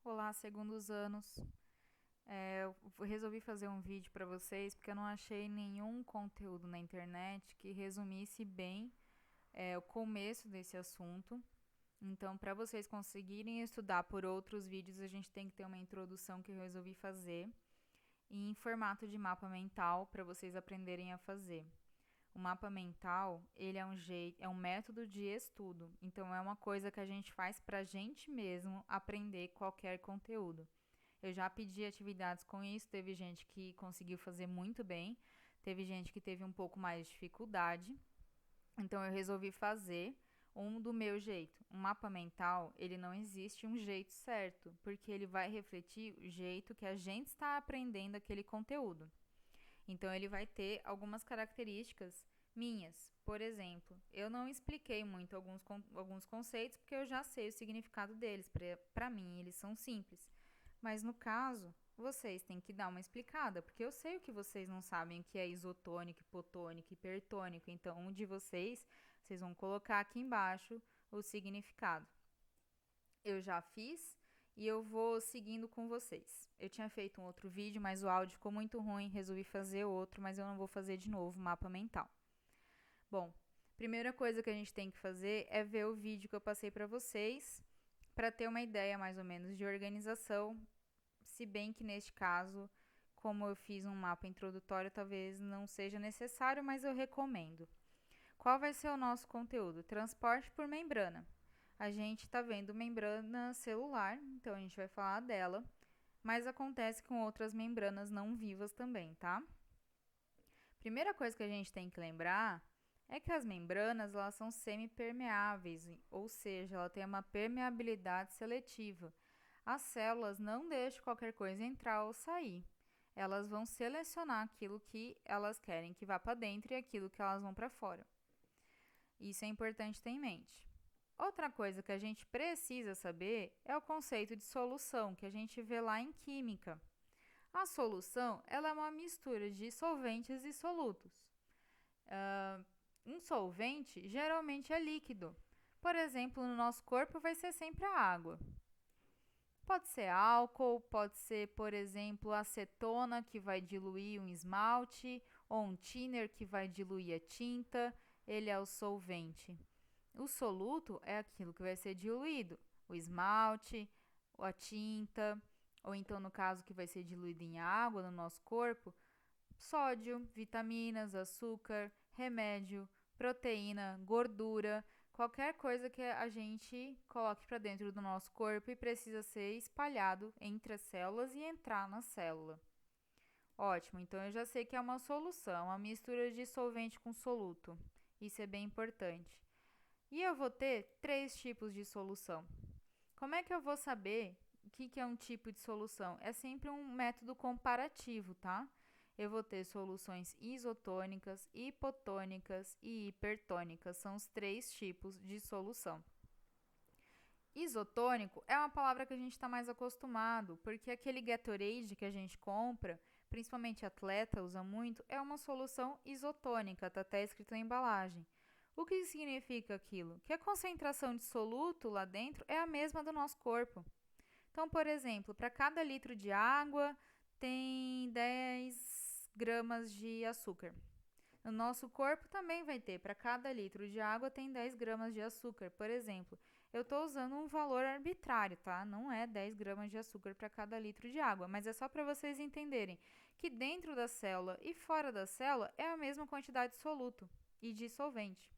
Olá, segundos anos. Eu resolvi fazer um vídeo para vocês porque eu não achei nenhum conteúdo na internet que resumisse bem o começo desse assunto. Então, para vocês conseguirem estudar por outros vídeos, a gente tem que ter uma introdução que eu resolvi fazer em formato de mapa mental para vocês aprenderem a fazer. O mapa mental, ele é um método de estudo. Então, é uma coisa que a gente faz para a gente mesmo aprender qualquer conteúdo. Eu já pedi atividades com isso, teve gente que conseguiu fazer muito bem, teve gente que teve um pouco mais de dificuldade. Então eu resolvi fazer um do meu jeito. Um mapa mental, ele não existe um jeito certo, porque ele vai refletir o jeito que a gente está aprendendo aquele conteúdo. Então ele vai ter algumas características minhas. Por exemplo, eu não expliquei muito alguns conceitos porque eu já sei o significado deles. Para mim, eles são simples. Mas no caso, vocês têm que dar uma explicada, porque eu sei o que vocês não sabem, o que é isotônico, hipotônico, hipertônico. Então, um de vocês vão colocar aqui embaixo o significado. Eu já fiz e eu vou seguindo com vocês. Eu tinha feito um outro vídeo, mas o áudio ficou muito ruim, resolvi fazer outro, mas eu não vou fazer de novo o mapa mental. Bom, primeira coisa que a gente tem que fazer é ver o vídeo que eu passei para vocês, para ter uma ideia mais ou menos de organização, se bem que neste caso, como eu fiz um mapa introdutório, talvez não seja necessário, mas eu recomendo. Qual vai ser o nosso conteúdo? Transporte por membrana. A gente está vendo membrana celular, então a gente vai falar dela, mas acontece com outras membranas não vivas também, tá? Primeira coisa que a gente tem que lembrar é que as membranas elas são semipermeáveis, ou seja, ela tem uma permeabilidade seletiva. As células não deixam qualquer coisa entrar ou sair. Elas vão selecionar aquilo que elas querem que vá para dentro e aquilo que elas vão para fora. Isso é importante ter em mente. Outra coisa que a gente precisa saber é o conceito de solução, que a gente vê lá em química. A solução ela é uma mistura de solventes e solutos. Um solvente geralmente é líquido. Por exemplo, no nosso corpo vai ser sempre a água. Pode ser álcool, pode ser, por exemplo, acetona, que vai diluir um esmalte, ou um thinner, que vai diluir a tinta. Ele é o solvente. O soluto é aquilo que vai ser diluído, o esmalte, a tinta, ou então no caso que vai ser diluído em água no nosso corpo, sódio, vitaminas, açúcar, remédio, proteína, gordura, qualquer coisa que a gente coloque para dentro do nosso corpo e precisa ser espalhado entre as células e entrar na célula. Ótimo, então eu já sei que é uma solução, uma mistura de solvente com soluto. Isso é bem importante. E eu vou ter três tipos de solução. Como é que eu vou saber o que é um tipo de solução? É sempre um método comparativo, tá? Eu vou ter soluções isotônicas, hipotônicas e hipertônicas. São os três tipos de solução. Isotônico é uma palavra que a gente está mais acostumado, porque aquele Gatorade que a gente compra, principalmente atleta usa muito, é uma solução isotônica, está até escrito na embalagem. O que significa aquilo? Que a concentração de soluto lá dentro é a mesma do nosso corpo. Então, por exemplo, para cada litro de água tem 10 gramas de açúcar. No nosso corpo também vai ter, para cada litro de água tem 10 gramas de açúcar. Por exemplo, eu estou usando um valor arbitrário, tá? Não é 10 gramas de açúcar para cada litro de água, mas é só para vocês entenderem que dentro da célula e fora da célula é a mesma quantidade de soluto e de solvente.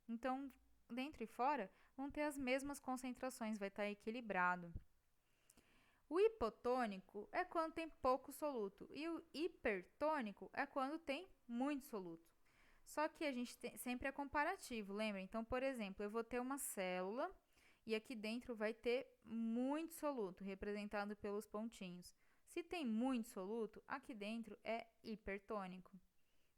Então, dentro e fora vão ter as mesmas concentrações, vai estar equilibrado. O hipotônico é quando tem pouco soluto e o hipertônico é quando tem muito soluto. Só que a gente sempre é comparativo, lembra? Então, por exemplo, eu vou ter uma célula e aqui dentro vai ter muito soluto, representado pelos pontinhos. Se tem muito soluto, aqui dentro é hipertônico.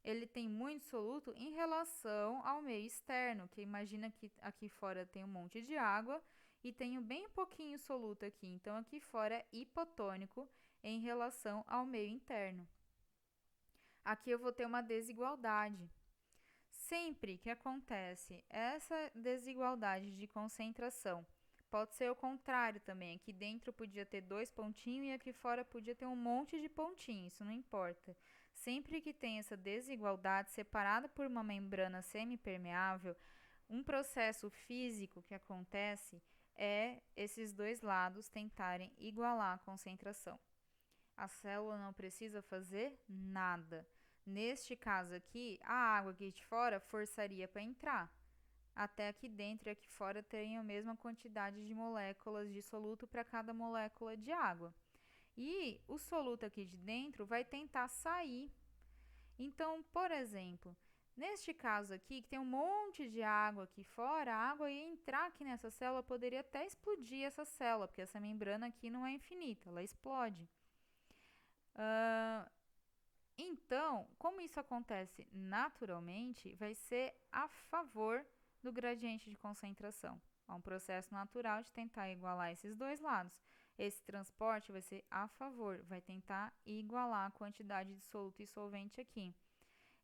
Ele tem muito soluto em relação ao meio externo, que imagina que aqui fora tem um monte de água e tenho bem pouquinho soluto aqui. Então, aqui fora é hipotônico em relação ao meio interno. Aqui eu vou ter uma desigualdade. Sempre que acontece essa desigualdade de concentração, pode ser o contrário também. Aqui dentro podia ter 2 pontinhos e aqui fora podia ter um monte de pontinhos, isso não importa. Sempre que tem essa desigualdade separada por uma membrana semipermeável, um processo físico que acontece é esses dois lados tentarem igualar a concentração. A célula não precisa fazer nada. Neste caso aqui, a água aqui de fora forçaria para entrar. Até aqui dentro e aqui fora terem a mesma quantidade de moléculas de soluto para cada molécula de água. E o soluto aqui de dentro vai tentar sair. Então, por exemplo, neste caso aqui, que tem um monte de água aqui fora, a água ia entrar aqui nessa célula, poderia até explodir essa célula, porque essa membrana aqui não é infinita, ela explode. Então, como isso acontece naturalmente, vai ser a favor do gradiente de concentração. É um processo natural de tentar igualar esses dois lados. Esse transporte vai ser a favor, vai tentar igualar a quantidade de soluto e solvente aqui.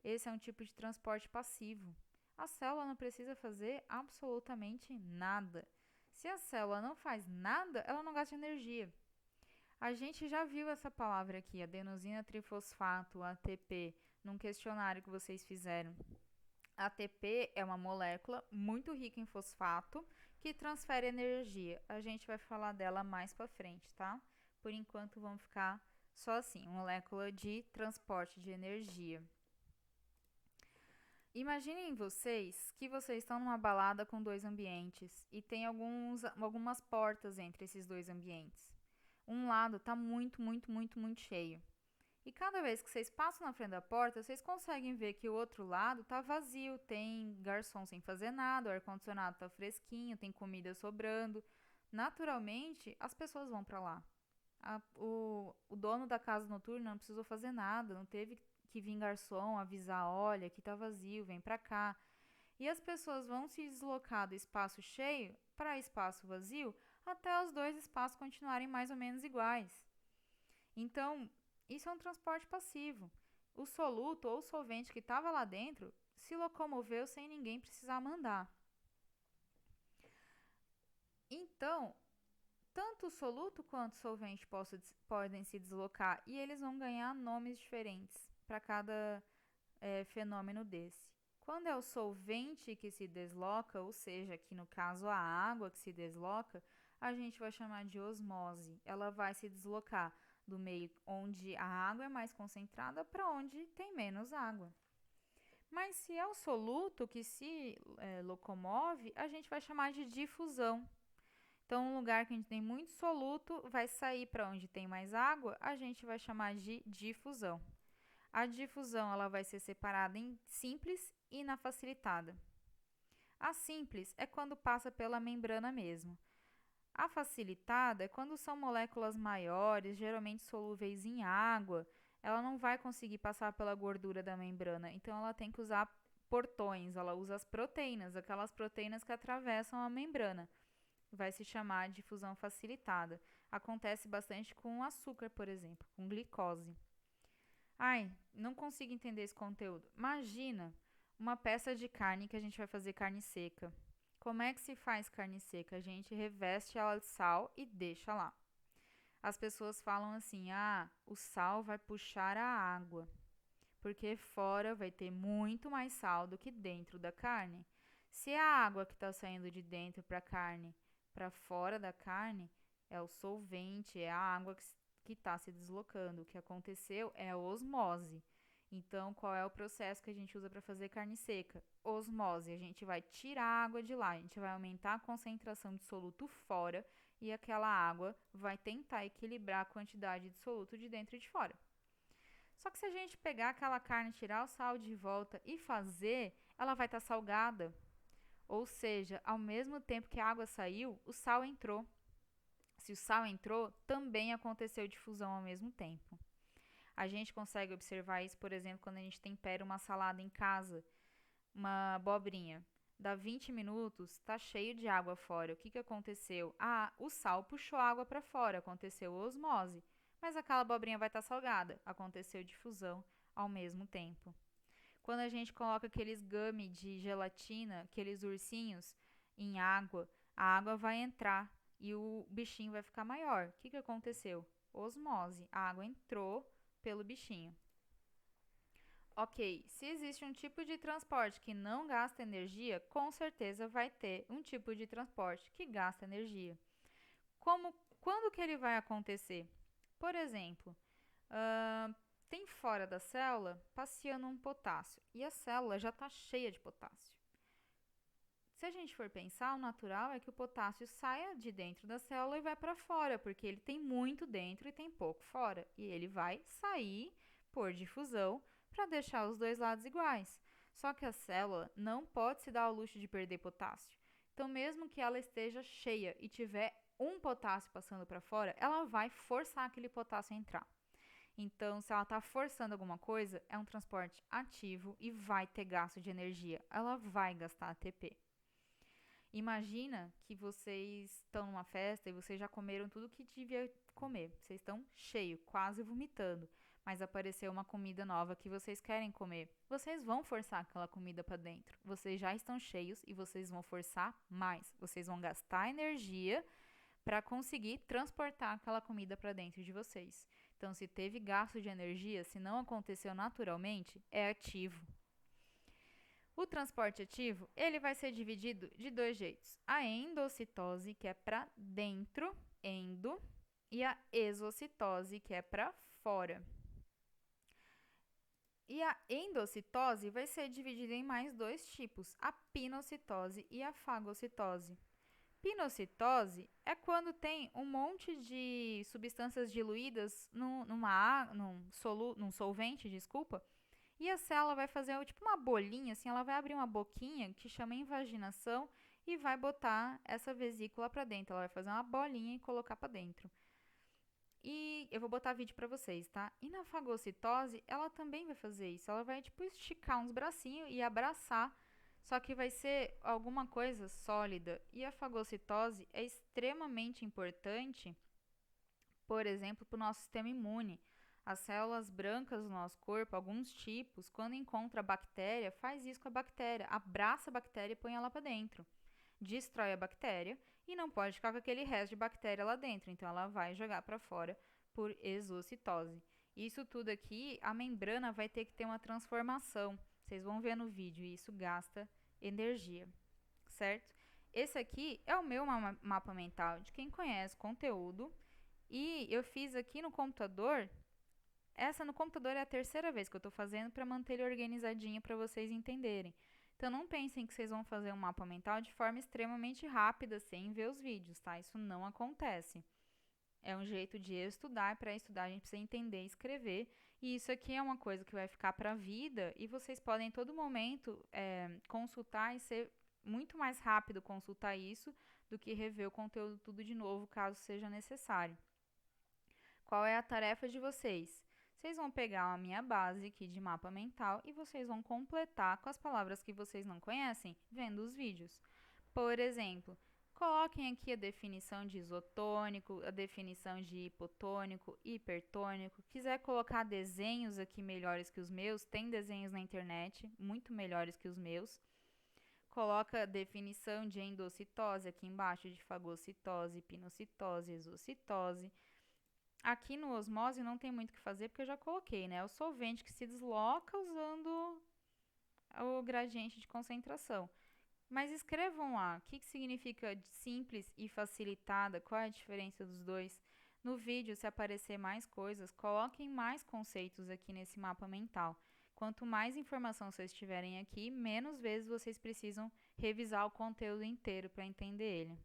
Esse é um tipo de transporte passivo. A célula não precisa fazer absolutamente nada. Se a célula não faz nada, ela não gasta energia. A gente já viu essa palavra aqui, adenosina trifosfato, ATP, num questionário que vocês fizeram. ATP é uma molécula muito rica em fosfato que transfere energia. A gente vai falar dela mais para frente, tá? Por enquanto vamos ficar só assim, molécula de transporte de energia. Imaginem vocês que vocês estão numa balada com dois ambientes e tem algumas portas entre esses dois ambientes. Um lado está muito cheio. E cada vez que vocês passam na frente da porta, vocês conseguem ver que o outro lado está vazio, tem garçom sem fazer nada, o ar-condicionado está fresquinho, tem comida sobrando. Naturalmente, as pessoas vão para lá. O dono da casa noturna não precisou fazer nada, não teve que vir garçom avisar, olha, aqui está vazio, vem para cá. E as pessoas vão se deslocar do espaço cheio para espaço vazio até os dois espaços continuarem mais ou menos iguais. Então, isso é um transporte passivo. O soluto ou solvente que estava lá dentro se locomoveu sem ninguém precisar mandar. Então, tanto o soluto quanto o solvente podem se deslocar e eles vão ganhar nomes diferentes para cada fenômeno desse. Quando é o solvente que se desloca, ou seja, aqui no caso a água que se desloca, a gente vai chamar de osmose. Ela vai se deslocar do meio onde a água é mais concentrada para onde tem menos água. Mas se é o soluto que se locomove, a gente vai chamar de difusão. Então, um lugar que a gente tem muito soluto vai sair para onde tem mais água, a gente vai chamar de difusão. A difusão ela vai ser separada em simples e na facilitada. A simples é quando passa pela membrana mesmo. A facilitada é quando são moléculas maiores, geralmente solúveis em água, ela não vai conseguir passar pela gordura da membrana, então ela tem que usar portões, ela usa as proteínas, aquelas proteínas que atravessam a membrana. Vai se chamar de difusão facilitada. Acontece bastante com açúcar, por exemplo, com glicose. Ai, não consigo entender esse conteúdo. Imagina uma peça de carne que a gente vai fazer carne seca. Como é que se faz carne seca? A gente reveste ela de sal e deixa lá. As pessoas falam assim: o sal vai puxar a água, porque fora vai ter muito mais sal do que dentro da carne. Se a água que está saindo de dentro para a carne, para fora da carne, é o solvente, é a água que está se deslocando. O que aconteceu é a osmose. Então, qual é o processo que a gente usa para fazer carne seca? Osmose. A gente vai tirar a água de lá, a gente vai aumentar a concentração de soluto fora e aquela água vai tentar equilibrar a quantidade de soluto de dentro e de fora. Só que se a gente pegar aquela carne, tirar o sal de volta e fazer, ela vai estar salgada. Ou seja, ao mesmo tempo que a água saiu, o sal entrou. Se o sal entrou, também aconteceu difusão ao mesmo tempo. A gente consegue observar isso, por exemplo, quando a gente tempera uma salada em casa, uma abobrinha. Dá 20 minutos, está cheio de água fora. O que aconteceu? O sal puxou a água para fora, aconteceu osmose. Mas aquela abobrinha vai estar salgada, aconteceu difusão ao mesmo tempo. Quando a gente coloca aqueles gummy de gelatina, aqueles ursinhos, em água, a água vai entrar. e o bichinho vai ficar maior. O que que aconteceu? Osmose. A água entrou pelo bichinho. Ok, se existe um tipo de transporte que não gasta energia, com certeza vai ter um tipo de transporte que gasta energia. Quando que ele vai acontecer? Por exemplo, tem fora da célula passeando um potássio e a célula já está cheia de potássio. Se a gente for pensar, o natural é que o potássio saia de dentro da célula e vai para fora, porque ele tem muito dentro e tem pouco fora. E ele vai sair por difusão para deixar os dois lados iguais. Só que a célula não pode se dar ao luxo de perder potássio. Então, mesmo que ela esteja cheia e tiver um potássio passando para fora, ela vai forçar aquele potássio a entrar. Então, se ela está forçando alguma coisa, é um transporte ativo e vai ter gasto de energia. Ela vai gastar ATP. Imagina que vocês estão numa festa e vocês já comeram tudo que devia comer. Vocês estão cheios, quase vomitando, mas apareceu uma comida nova que vocês querem comer. Vocês vão forçar aquela comida para dentro. Vocês já estão cheios e vocês vão forçar mais. Vocês vão gastar energia para conseguir transportar aquela comida para dentro de vocês. Então, se teve gasto de energia, se não aconteceu naturalmente, é ativo. O transporte ativo, ele vai ser dividido de dois jeitos. A endocitose, que é para dentro, endo, e a exocitose, que é para fora. E a endocitose vai ser dividida em mais dois tipos, a pinocitose e a fagocitose. Pinocitose é quando tem um monte de substâncias diluídas num solvente, e a célula vai fazer tipo uma bolinha, assim, ela vai abrir uma boquinha que chama invaginação e vai botar essa vesícula para dentro. Ela vai fazer uma bolinha e colocar para dentro. E eu vou botar vídeo para vocês, tá? E na fagocitose, ela também vai fazer isso. Ela vai tipo esticar uns bracinhos e abraçar, só que vai ser alguma coisa sólida. E a fagocitose é extremamente importante, por exemplo, para o nosso sistema imune. As células brancas do nosso corpo, alguns tipos, quando encontra a bactéria, faz isso com a bactéria, abraça a bactéria e põe ela para dentro. Destrói a bactéria e não pode ficar com aquele resto de bactéria lá dentro, então ela vai jogar para fora por exocitose. Isso tudo aqui, a membrana vai ter que ter uma transformação. Vocês vão ver no vídeo, e isso gasta energia, certo? Esse aqui é o meu mapa mental de quem conhece conteúdo e eu fiz aqui no computador. Essa no computador é a terceira vez que eu estou fazendo para manter ele organizadinho para vocês entenderem. Então não pensem que vocês vão fazer um mapa mental de forma extremamente rápida sem ver os vídeos, tá? Isso não acontece. É um jeito de estudar, para estudar a gente precisa entender e escrever. E isso aqui é uma coisa que vai ficar para a vida e vocês podem em todo momento consultar e ser muito mais rápido consultar isso do que rever o conteúdo tudo de novo, caso seja necessário. Qual é a tarefa de vocês? Vocês vão pegar a minha base aqui de mapa mental e vocês vão completar com as palavras que vocês não conhecem, vendo os vídeos. Por exemplo, coloquem aqui a definição de isotônico, a definição de hipotônico, hipertônico. Quiser colocar desenhos aqui melhores que os meus, tem desenhos na internet, muito melhores que os meus. Coloca a definição de endocitose aqui embaixo, de fagocitose, pinocitose, exocitose. Aqui no osmose não tem muito o que fazer porque eu já coloquei, né? O solvente que se desloca usando o gradiente de concentração. Mas escrevam lá, o que significa simples e facilitada, qual é a diferença dos dois. No vídeo, se aparecer mais coisas, coloquem mais conceitos aqui nesse mapa mental. Quanto mais informação vocês tiverem aqui, menos vezes vocês precisam revisar o conteúdo inteiro para entender ele.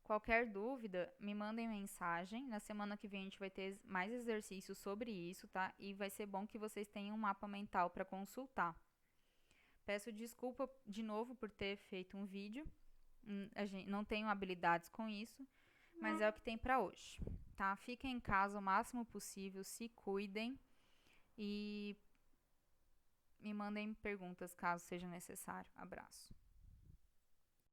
Qualquer dúvida, me mandem mensagem. Na semana que vem a gente vai ter mais exercícios sobre isso, tá? E vai ser bom que vocês tenham um mapa mental para consultar. Peço desculpa de novo por ter feito um vídeo. A gente não tenho habilidades com isso, mas é o que tem para hoje, tá? Fiquem em casa o máximo possível, se cuidem e me mandem perguntas caso seja necessário. Abraço.